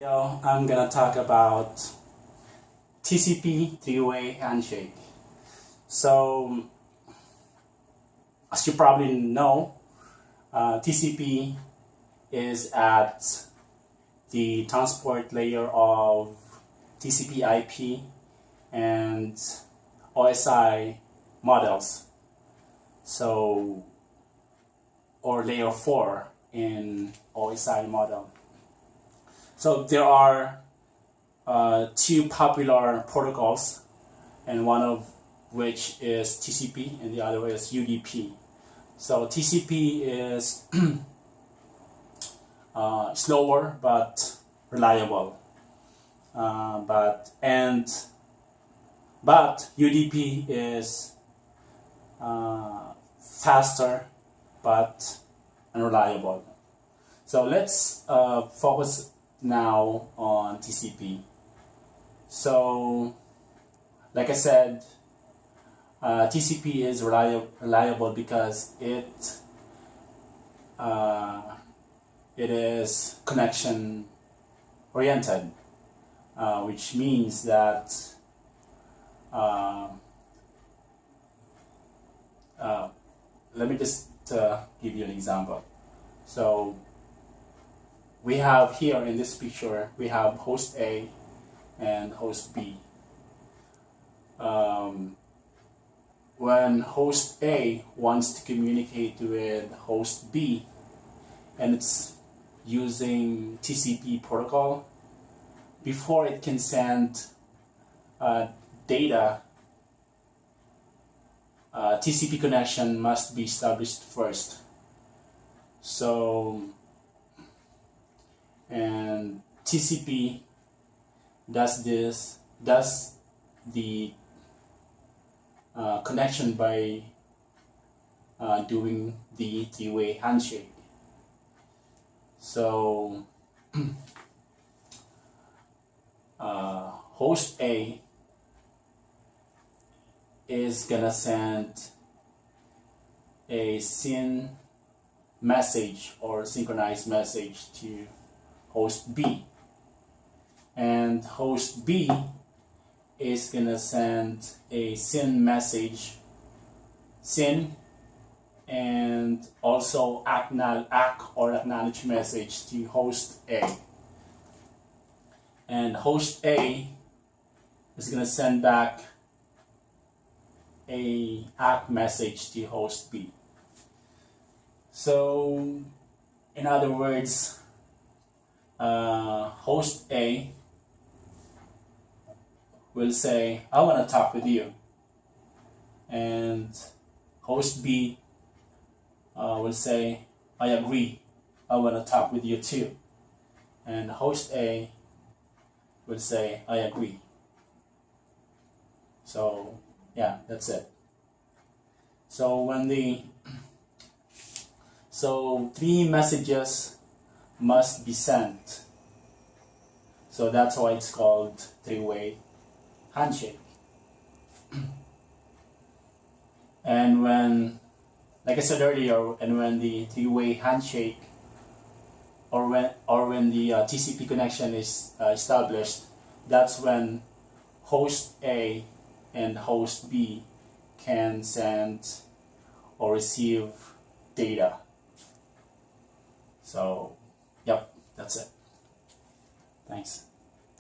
I'm gonna talk about TCP three-way handshake. So, as you probably know, TCP is at the transport layer of TCP/IP and OSI models. So, or layer 4 in OSI model. So there are two popular protocols, and one of which is TCP and the other is UDP. So TCP is slower but reliable, but UDP is faster but unreliable. So let's focus now on TCP. So, like I said, TCP is reliable because it is connection oriented, which means that let me just give you an example. So we have here in this picture, we have host A and host B. When host A wants to communicate with host B and it's using TCP protocol, before it can send data, TCP connection must be established first. So, and TCP does the connection by doing the three-way handshake. So host A is gonna send a SYN message or synchronized message to host B, and host B is gonna send a SYN message, SYN, and also acknowledge message to host A, and host A is gonna send back a ACK message to host B. So, in other words, host A will say, I want to talk with you, and host B will say, I agree, I want to talk with you too, and host A will say, I agree. So yeah, that's it. So so 3 messages must be sent. So that's why it's called three-way handshake. And when, like I said earlier, and when the three-way handshake or when the TCP connection is established, that's when host A and host B can send or receive data. So, yep, that's it. Thanks.